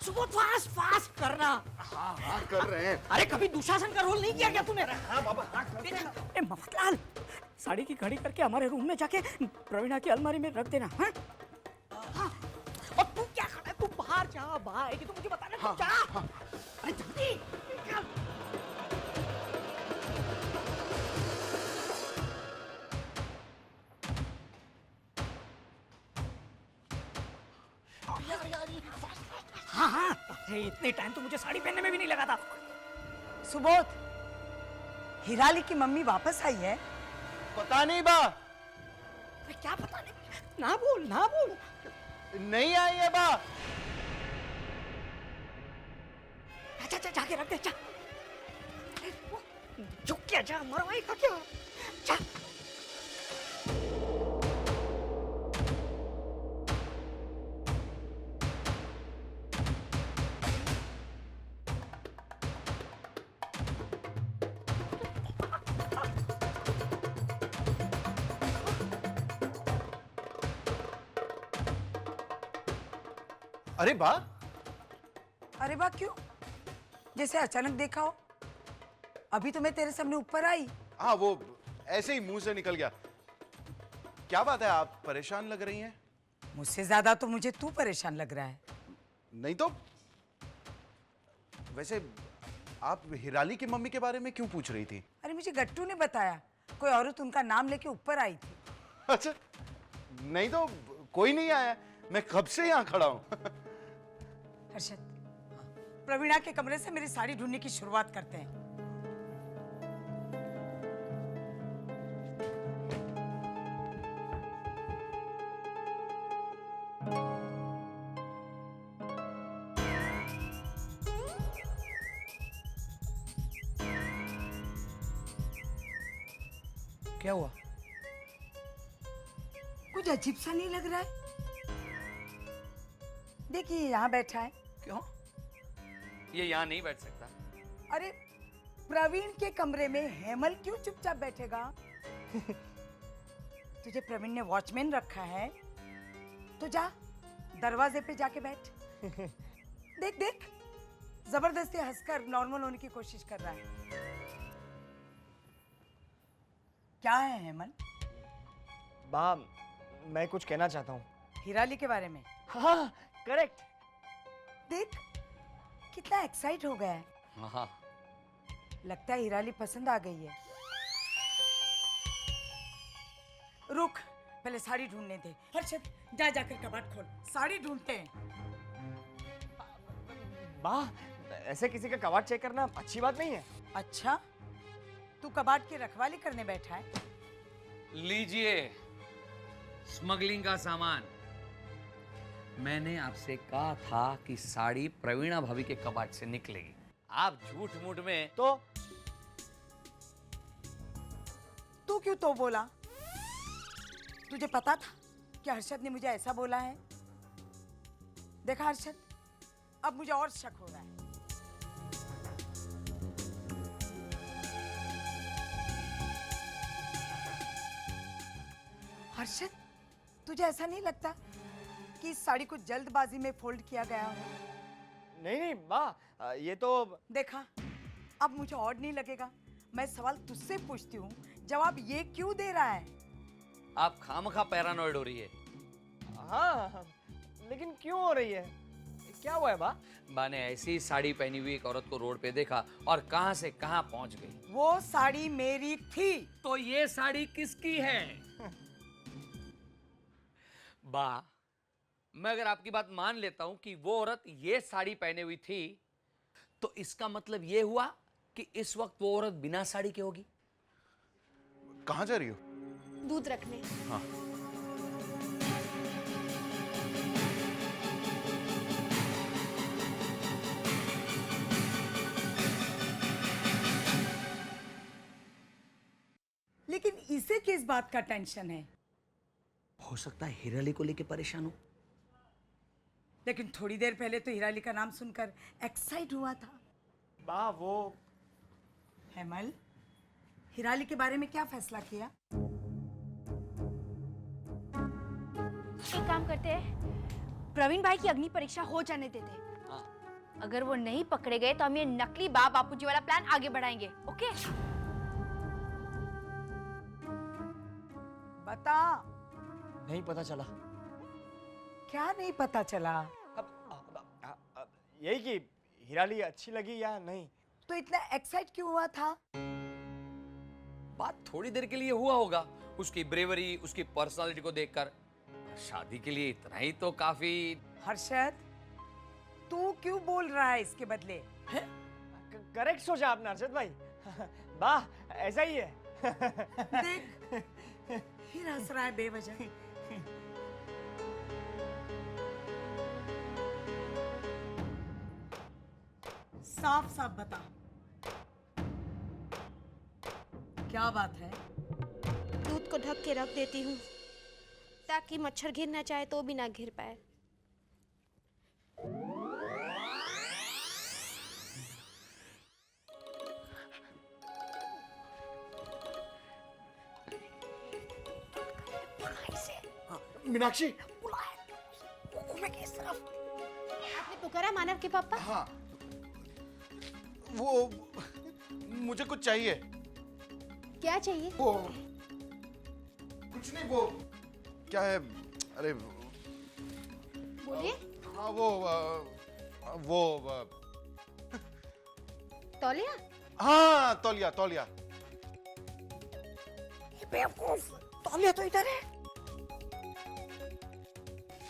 सुबह fast fast करना। हाँ हाँ कर रहे हैं। अरे कभी दुशासन का रोल नहीं किया क्या तूने? हाँ बाबा हाँ करते हैं। ए मफतलाल, साड़ी की घड़ी करके हमारे रूम में जाके प्रवीणा की अलमारी में रख देना। हाँ? हाँ। और तू क्या खड़ा है? तू बाहर जा, बाहर आएगी तो मुझे बताना। तू जा। अरे जल्दी निकल। हाँ हाँ, अरे इतने टाइम तो मुझे साड़ी पहनने में भी नहीं लगा था। सुबोध, हिराली की मम्मी वापस आई है? पता नहीं बा। अरे क्या पता नहीं, ना बोल ना बोल। नहीं आई है बा। अच्छा अच्छा जाके रख दे। जा झुक क्या, जा मरवाई का क्या। जा। अरे बा। अरे वाह, क्यों? जैसे अचानक देखा हो। अभी तो मैं तेरे सामने ऊपर आई। हाँ वो ऐसे ही मुंह से निकल गया। क्या बात है, आप परेशान लग रही हैं? मुझसे ज्यादा तो मुझे तू परेशान लग रहा है। नहीं तो वैसे आप हिराली की मम्मी के बारे में क्यों पूछ रही थी? अरे मुझे गट्टू ने बताया, कोई औरत उनका नाम लेके ऊपर आई थी। अच्छा, नहीं तो कोई नहीं आया, मैं कब से यहाँ खड़ा हूँ। हर्षद, प्रवीणा के कमरे से मेरी साड़ी ढूंढने की शुरुआत करते हैं। क्या हुआ? कुछ अजीब सा नहीं लग रहा है? देखिए यहाँ बैठा है। क्यों? ये यहाँ नहीं बैठ सकता। अरे प्रवीण के कमरे में हेमल क्यों चुपचाप बैठेगा? तुझे प्रवीण ने वॉचमैन रखा है तो जा दरवाजे पे जाके बैठ। देख देख, जबरदस्ती हंसकर नॉर्मल होने की कोशिश कर रहा है। क्या है हेमल? बा, मैं कुछ कहना चाहता हूँ। हिराली के बारे में? हाँ करेक्ट। देख कितना एक्साइट हो गया है। हाँ लगता है हिराली पसंद आ गई है। रुक, पहले साड़ी ढूंढने दे। हर्षद जा जाकर कबाड़ खोल, साड़ी ढूंढते हैं। बा, ऐसे किसी का कबाड़ चेक करना अच्छी बात नहीं है। अच्छा, तू कबाड़ की रखवाली करने बैठा है? लीजिए स्मगलिंग का सामान। मैंने आपसे कहा था कि साड़ी प्रवीणा भाभी के कबाड़ से निकलेगी। आप झूठ मूठ में तो तू क्यों तो बोला? तुझे पता था कि हर्षद ने मुझे ऐसा बोला है? देखा हर्षद, अब मुझे और शक हो रहा है। हर्षद, तुझे ऐसा नहीं लगता कि इस साड़ी को जल्दबाजी में फोल्ड किया गया हो? नहीं नहीं बा, ये तो देखा, अब मुझे और नहीं लगेगा। मैं सवाल तुझसे पूछती हूँ, जवाब ये क्यों दे रहा है? आप खामखा पैरानॉइड हो रही है। हाँ, लेकिन क्यों हो रही है? क्या हुआ है बा? मैंने ऐसी ही साड़ी पहनी हुई एक औरत को रोड पे देखा और कहां से कहां पहुंच गई। वो साड़ी मेरी थी। तो ये साड़ी किसकी है? बा, मैं अगर आपकी बात मान लेता हूं कि वो औरत ये साड़ी पहने हुई थी, तो इसका मतलब ये हुआ कि इस वक्त वो औरत बिना साड़ी के होगी। कहाँ जा रही हो? दूध रखने। हाँ। लेकिन इसे किस बात का टेंशन है? हो सकता है हिराली को लेके परेशान हो। लेकिन थोड़ी देर पहले तो हिराली का नाम सुनकर एक्साइट हुआ था। बा वो हेमल, हिराली के बारे में क्या फैसला किया? एक काम करते हैं, प्रवीण भाई की अग्नि परीक्षा हो जाने देते हैं। अगर वो नहीं पकड़े गए तो हम ये नकली बाप बापूजी वाला प्लान आगे बढ़ाएंगे। ओके? बता, नहीं पता चला। क्या नहीं पता चला? यही कि हिराली अच्छी लगी या नहीं। तो इतना एक्साइट क्यों हुआ था? बात थोड़ी देर के लिए हुआ होगा, उसकी ब्रेवरी, उसकी पर्सनालिटी को देखकर। शादी के लिए इतना ही तो काफी। हर्षद, तू क्यों बोल रहा है इसके बदले? करेक्ट सोचा आपने हर्षद भाई। वाह, ऐसा ही है। देख, फिर हंस रहा है बेवजह। साफ साफ बता, क्या बात है? दूध को ढक के रख देती हूँ ताकि मच्छर गिरना चाहे तो भी ना गिर पाए। मीनाक्षी, आपने पुकारा मानव के पापा? हाँ, वो मुझे कुछ चाहिए। क्या चाहिए? वो कुछ नहीं, वो क्या है? अरे बोलिए। हाँ, वो तौलिया? हाँ, तौलिया तौलिया। बेवकूफ, तौलिया तो इधर है।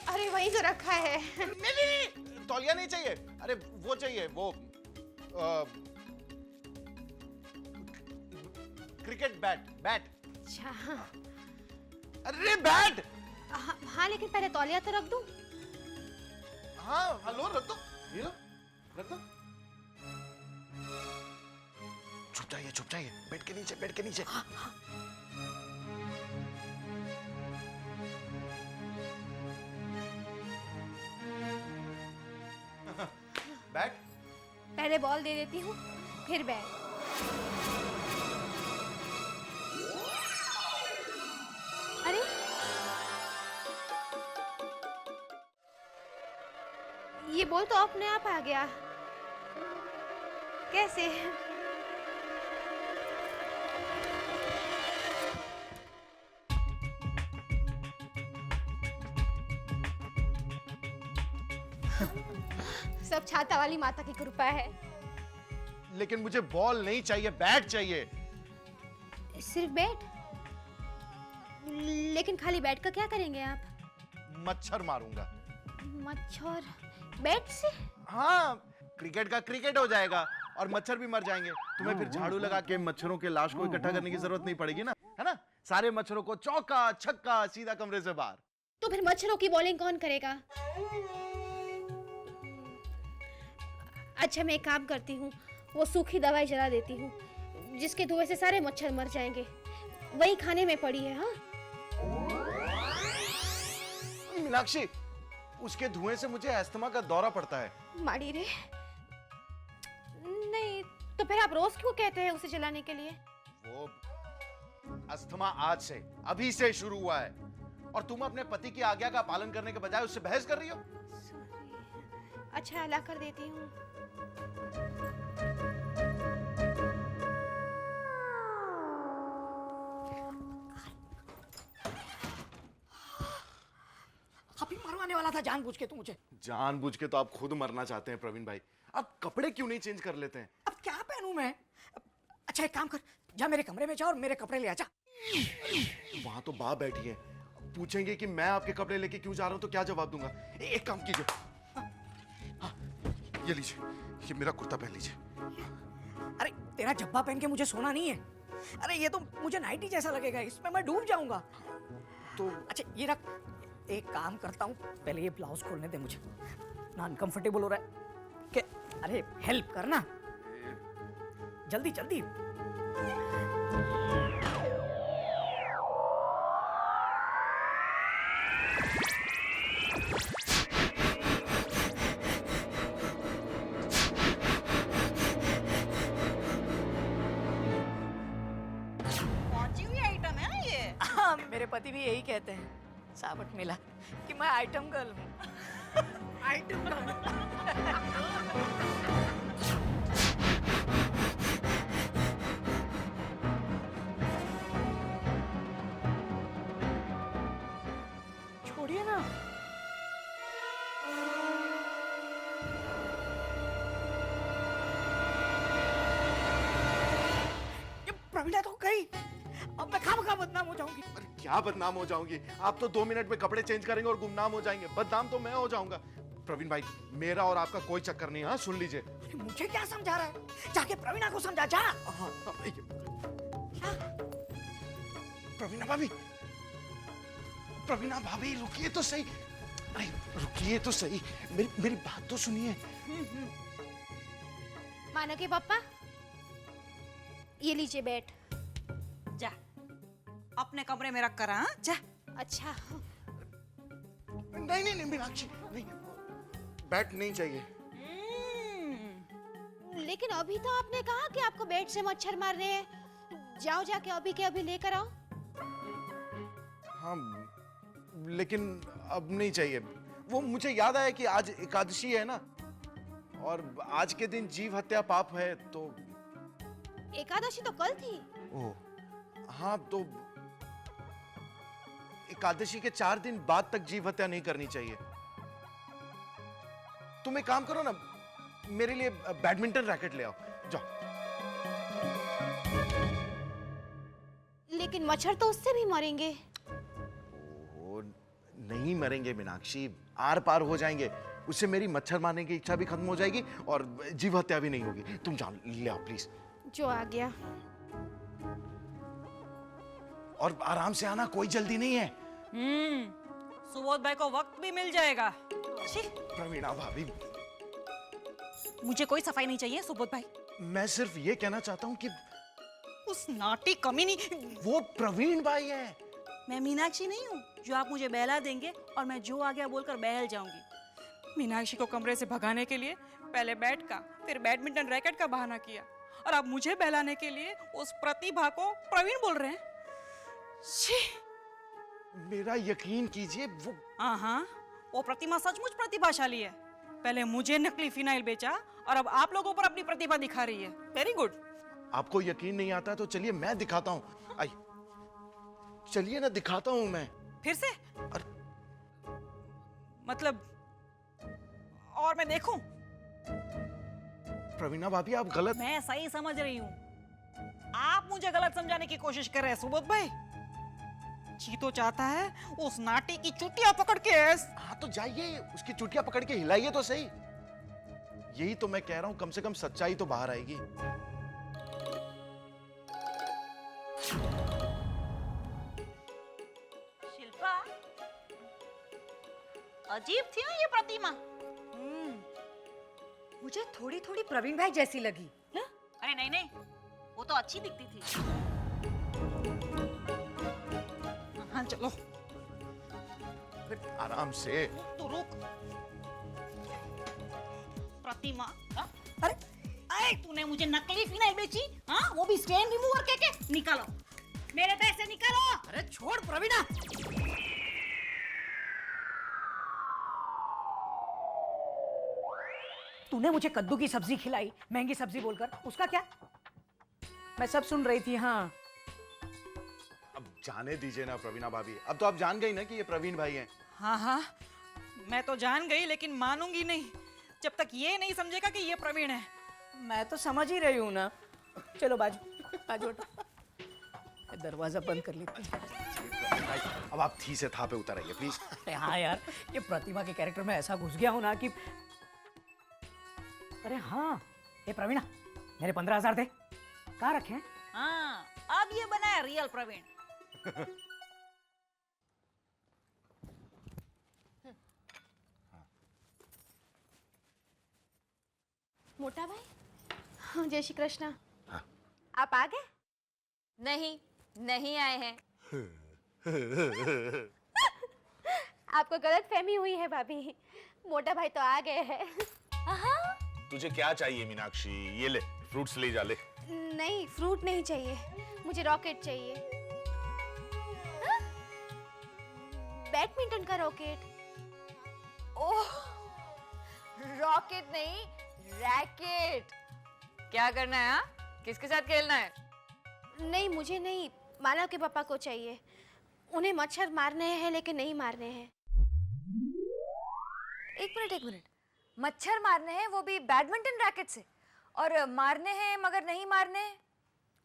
अरे वही तो रखा है। नहीं, तौलिया नहीं चाहिए। अरे वो चाहिए, वो क्रिकेट बैट। अच्छा हाँ। अरे बैट। हाँ लेकिन पहले तौलिया तो रख दूं। हाँ, हेलो, रख दो, ये लो, रख दो। छुप जाइए, बेड के नीचे। हाँ, हाँ। बैट। पहले बॉल दे देती हूँ, फिर बैट। अरे ये बॉल तो अपने आप आ गया। कैसे? सब छाता वाली माता की कृपा है। लेकिन मुझे बॉल नहीं चाहिए, बैट चाहिए। सिर्फ बैट? लेकिन खाली बैट का क्या करेंगे आप? मच्छर मारूंगा। मच्छर? बैट से? हाँ, क्रिकेट का क्रिकेट हो जाएगा और मच्छर भी मर जाएंगे। तुम्हें फिर झाड़ू लगा के मच्छरों के लाश को इकट्ठा करने की जरूरत नहीं पड़ेगी ना, है ना? सारे मच्छरों को चौका छक्का सीधा कमरे से बाहर। तो फिर मच्छरों की बॉलिंग कौन करेगा? अच्छा मैं एक काम करती हूँ, वो सूखी दवाई जला देती हूँ जिसके धुएं से सारे मच्छर मर जाएंगे। वही खाने में पड़ी है। हाँ मीनाक्षी, उसके धुएं से मुझे अस्थमा का दौरा पड़ता है। माड़ी रे। नहीं तो फिर आप रोज क्यों कहते हैं उसे जलाने के लिए? वो अस्थमा आज से, अभी से शुरू हुआ है और तुम अपने पति की आज्ञा का पालन करने के बजाय उससे बहस कर रही हो। अच्छा ला कर देती हूँ। अभी मरवाने वाला था जानबूझ के तू मुझे। जानबूझ के तो आप खुद मरना चाहते हैं प्रवीण भाई। आप कपड़े क्यों नहीं चेंज कर लेते हैं? अब क्या पहनूं मैं? अच्छा एक काम कर, जा मेरे कमरे में जा और मेरे कपड़े ले आ जा। वहां तो बा बैठी है, पूछेंगे कि मैं आपके कपड़े लेके क्यों जा रहा हूं तो क्या जवाब दूंगा? एक काम कीजिए, हाँ, ये लीजिए, ये मेरा कुर्ता पहन लीजिए। अरे तेरा जब्बा पहन के मुझे सोना नहीं है। अरे ये तो मुझे नाइटी जैसा लगेगा, इसमें मैं डूब जाऊंगा। तो अच्छा ये रख, एक काम करता हूँ, पहले ये ब्लाउज खोलने दे मुझे, ना अनकंफर्टेबल हो रहा है कि। अरे हेल्प करना जल्दी जल्दी। पहुंची हुई आइटम है ये। हाँ, मेरे पति भी यही कहते हैं, साबत मिला कि मैं आइटम गर्ल हूँ। Item girl. बदनाम हो जाऊंगी। अरे क्या बदनाम हो जाऊंगी? आप तो 2 मिनट में कपड़े चेंज करेंगे और गुमनाम हो जाएंगे। बदनाम तो मैं हो जाऊंगा। प्रवीण भाई, मेरा और आपका कोई चक्कर नहीं है, हाँ? सुन लीजिए। अरे मुझे क्या समझा रहा है? जाके प्रवीणा को समझा जा। प्रवीणा भाभी, प्रवीणा भाभी रुकिए तो सही। अरे रुकिए तो सही, मेरी बात तो सुनिए। मानोगे पापा, ये लीजिए बैट। जा अपने कमरे में रख कर, हाँ जा। अच्छा, नहीं नहीं नहीं मीनाक्षी, नहीं, बैट नहीं चाहिए। लेकिन अभी तो आपने कहा कि आपको बैट से मच्छर मार रहे हैं। जाओ जाके अभी के अभी लेकर आओ। हाँ, लेकिन अब नहीं चाहिए। वो मुझे याद आया कि आज एकादशी है ना, और आज के दिन जीव हत्या पाप है, तो एकादशी तो कल थी। ओह हाँ, तो एकादशी के 4 दिन बाद तक जीव हत्या नहीं करनी चाहिए। तुम एक काम करो ना, मेरे लिए बैडमिंटन रैकेट ले आओ, जाओ। लेकिन मच्छर तो उससे भी मरेंगे। ओह, नहीं मरेंगे मीनाक्षी, आर पार हो जाएंगे। उससे मेरी मच्छर मारने की इच्छा भी खत्म हो जाएगी और जीव हत्या भी नहीं होगी। तुम जाओ, ले आओ प्लीज। जो आ गया। और आराम से आना, कोई जल्दी नहीं है। सुबोध भाई को वक्त भी मिल जाएगा। छी, प्रवीणा भाभी, मुझे कोई सफाई नहीं चाहिए सुबोध भाई। मैं सिर्फ ये कहना चाहता हूँ कि उस नाटी कमीनी, वो प्रवीण भाई है। मैं मीनाक्षी नहीं हूँ जो आप मुझे बहला देंगे और मैं जो आ गया बोलकर बहल जाऊंगी। मीनाक्षी को कमरे से भगाने के लिए पहले बैट का, फिर बैडमिंटन रैकेट का बहाना किया, और अब मुझे बहलाने के लिए उस प्रतिभा को प्रवीण बोल रहे हैं। छी, मेरा यकीन कीजिए, वो हाँ, वो प्रतिमा सचमुच प्रतिभाशाली है। पहले मुझे नकली फिनाइल बेचा और अब आप लोगों पर अपनी प्रतिभा दिखा रही है। Very good. आपको यकीन नहीं आता तो चलिए मैं दिखाता हूँ। आई, चलिए ना, दिखाता हूँ मैं। फिर से? मतलब और मैं देखूं? प्रवीणा भाभी, आप गलत। मैं सही समझ रही हूँ, आप मुझे गलत समझाने की कोशिश कर रहे हैं सुबोध भाई। जी तो चाहता है उस नाटी की चुटिया पकड़ के हाँ तो जाइए, उसकी चुटिया पकड़ के हिलाइए तो सही। यही तो मैं कह रहा हूँ, कम से कम सच्चाई तो बाहर आएगी। शिल्पा, अजीब थी ना ये प्रतिमा। मुझे थोड़ी थोड़ी प्रवीण भाई जैसी लगी। अरे नहीं, वो तो अच्छी दिखती थी। हाँ चलो, आराम से। तो रुक। प्रतिमा, अरे तूने मुझे नकली फिनाइल बेची, हाँ? वो भी स्टेन रिमूवर के निकालो, मेरे पैसे निकालो। अरे छोड़ प्रवीणा। तूने मुझे कद्दू की सब्जी खिलाई, महंगी सब्जी बोलकर, उसका क्या? मैं सब सुन रही थी। हाँ, अब जाने दीजिए ना प्रवीणा भाभी, अब तो आप जान गई ना कि ये प्रवीण भाई हैं। हाँ, मैं तो जान गई, लेकिन मानूंगी नहीं जब तक ये नहीं समझेगा कि ये प्रवीण है। मैं तो समझ ही रही हूँ ना। चलो बाजू बाजू हटो। दरवाजा बंद कर लेते हैं। अब आप थी से था पे उतर आइए प्लीज। अरे हाँ यार, ये प्रतिभा के कैरेक्टर में ऐसा घुस गया हूँ ना कि अरे हाँ, ये प्रवीणा, मेरे 15,000 दे। कहाँ रखे हैं? हाँ, अब ये बना है रियल प्रवीण। मोटा भाई, हाँ, जय श्री कृष्णा। आप आ गए? नहीं आए हैं। आपको गलत फहमी हुई है भाभी, मोटा भाई तो आ गए हैं। तुझे क्या चाहिए मीनाक्षी? ये ले, फ्रूट्स ले जा ले। नहीं, फ्रूट नहीं चाहिए, मुझे रॉकेट चाहिए। हाँ? बैडमिंटन का रॉकेट। ओह, रॉकेट नहीं, रैकेट। क्या करना है? हाँ, किसके साथ खेलना है? नहीं, मुझे नहीं, मानव के पापा को चाहिए। उन्हें मच्छर मारने हैं लेकिन नहीं मारने हैं। एक मिनट, मच्छर मारने हैं, वो भी बैडमिंटन रैकेट से, और मारने हैं मगर नहीं मारने हैं?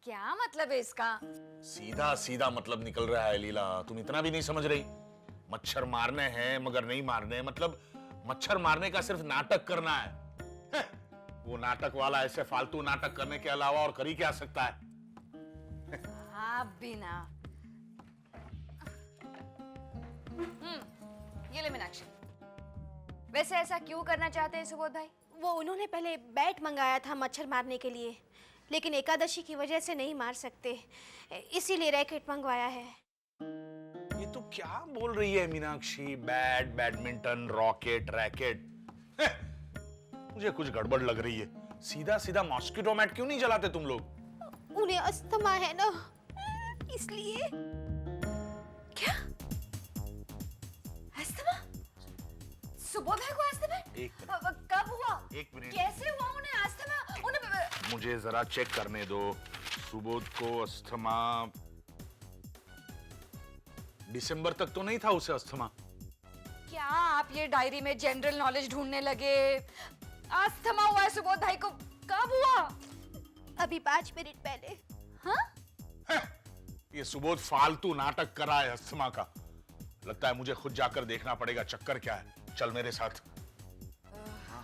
क्या मतलब है इसका? सीधा सीधा मतलब निकल रहा है लीला, तुम इतना भी नहीं समझ रही। मच्छर मारने हैं मगर नहीं मारने, मतलब मच्छर मारने का सिर्फ नाटक करना है। वो नाटक वाला ऐसे फालतू नाटक करने के अलावा और कर ही क्या सकता है? आप भी ना। ये ले मीनाक्षी। वैसे ऐसा क्यों करना चाहते हैं सुबोध भाई? वो उन्होंने पहले बैट मंगाया था मच्छर मारने के लिए, लेकिन एकादशी की वजह से नहीं मार सकते, इसीलिए रैकेट मंगवाया है। ये तो क्या बोल रही है Meenakshi? Bat, badminton, rocket, racket. मुझे कुछ गड़बड़ लग रही है। सीधा सीधा मॉस्किटो मैट क्यों नहीं जलाते तुम लोग? उन्हें अस्थमा है ना, इसलिए। क्या? अस्थमा? सुबोध भाई को अस्थमा? एक मिनट। कब हुआ? एक मिनट। कैसे हुआ उन्हें अस्थमा? मुझे जरा चेक करने दो। सुबोध को अस्थमा दिसंबर तक तो नहीं था उसे अस्थमा। क्या आप ये डायरी में जनरल नॉलेज ढूंढने लगे? अस्थमा हुआ है सुबोध भाई को, कब हुआ? अभी 5 मिनट पहले। हाँ? ये सुबोध फालतू नाटक कर रहा है अस्थमा का। लगता है मुझे खुद जाकर देखना पड़ेगा चक्कर क्या है। चल मेरे साथ।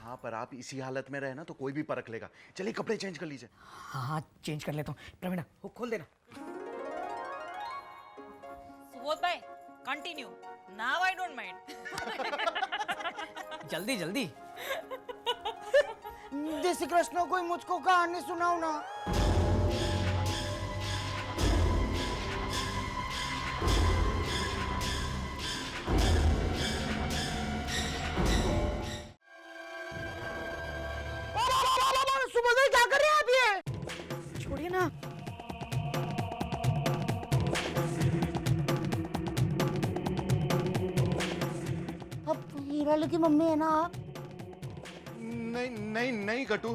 हाँ, पर आप इसी हालत में रहे ना तो कोई भी परख लेगा। चलिए कपड़े चेंज कर लीजिए। हाँ, चेंज कर लेता हूँ। प्रवीणा, हुक खोल देना। सुबोध भाई, continue. Now I don't mind. जल्दी जल्दी। जय श्री कृष्ण, कोई मुझको कहानी सुनाओ ना। सुबोध भाई क्या कर रहे हैं आप? ये छोड़िए ना। अब हीराली की मम्मी है ना आप? नहीं नहीं नहीं गट्टू।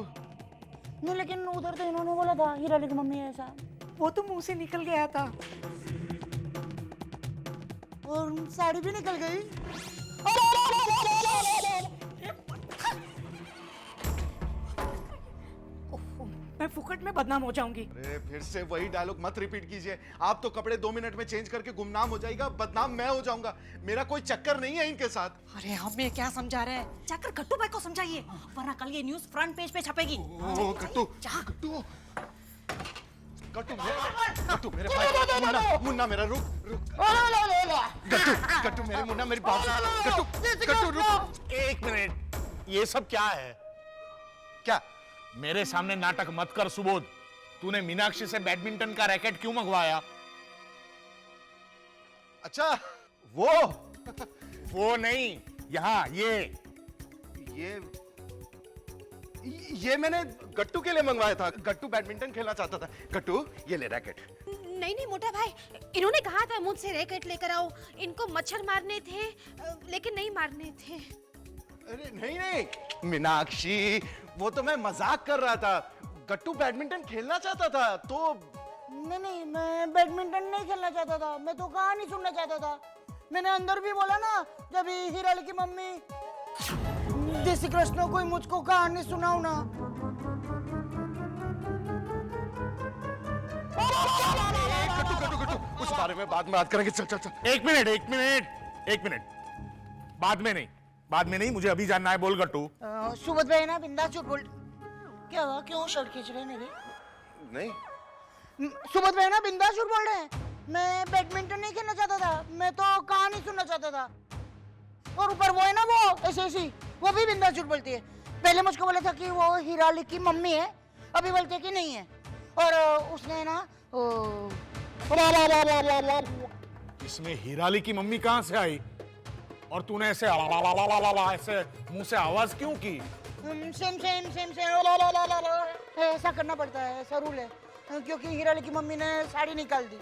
नहीं, लेकिन उधर तो इन्होंने बोला था हीराली की मम्मी है ऐसा। वो तो मुंह से निकल गया था। और साड़ी भी निकल गई। मैं फुकट में बदनाम हो जाऊंगी। अरे फिर से वही डायलॉग मत रिपीट कीजिए। आप तो कपड़े 2 मिनट में चेंज करके गुमनाम हो जाएगा, बदनाम मैं हो जाऊंगा। मेरा कोई चक्कर नहीं है इनके साथ। अरे हमें क्या समझा रहे हैं? जाकर गट्टू भाई को समझाइए, वरना कल ये न्यूज़ फ्रंट पेज पे छपेगी। ओ गट्टू, गट्टू, गट्टू मेरे भाई। मुन्ना, मुन्ना मेरा रुक रुक। गट्टू, गट्टू मेरे मुन्ना, मेरी बात। गट्टू, गट्टू रुक। एक मिनट, ये सब क्या है? क्या? मेरे सामने नाटक मत कर सुबोध। तूने मीनाक्षी से बैडमिंटन का रैकेट क्यों मंगवाया? अच्छा वो वो नहीं, यहाँ ये मैंने गट्टू के लिए मंगवाया था। गट्टू बैडमिंटन खेलना चाहता था। गट्टू ये ले रैकेट। नहीं नहीं मोटा भाई, इन्होंने कहा था मुझसे रैकेट लेकर आओ, इनको मच्छर मारने थे, लेकिन नहीं मारने थे। अरे नहीं नहीं मीनाक्षी, वो तो मैं मजाक कर रहा था। गट्टू बैडमिंटन खेलना चाहता था तो। नहीं, मैं बैडमिंटन नहीं खेलना चाहता था, मैं तो कहानी सुनना चाहता था। मैंने अंदर भी बोला ना, जब हीराली की मम्मी। जय श्री कृष्ण, कोई मुझको कहानी सुनाओ ना। गट्टू गट्टू गट्टू, उस बारे में बाद में बात करेंगे। चल चल चल। एक मिनट। बाद में नहीं, मुझे अभी जानना है। बोल गट्टू। सुबोध भाई ना बिंदास झूठ बोल। क्या हुआ, क्यों शर्ट खींच रहे हैं मेरे? नहीं सुबोध भाई ना बिंदास झूठ बोल रहे हैं। मैं बैडमिंटन नहीं खेलना चाहता था, मैं तो कहानी सुनना चाहता था। और ऊपर वो है ना, वो ऐसी वो भी बिंदास झूठ बोलती है। पहले मुझको बोला था कि वो हीराली की मम्मी है, अभी बोलते कि नहीं है। और उसने ना इसमें हीराली की मम्मी कहाँ से आई? और तूने ऐसे ऐसे मुंह से आवाज क्यों की? सेम ऐसा करना पड़ता है, ऐसा रूल है। क्योंकि हीराली की मम्मी ने साड़ी निकाल दी।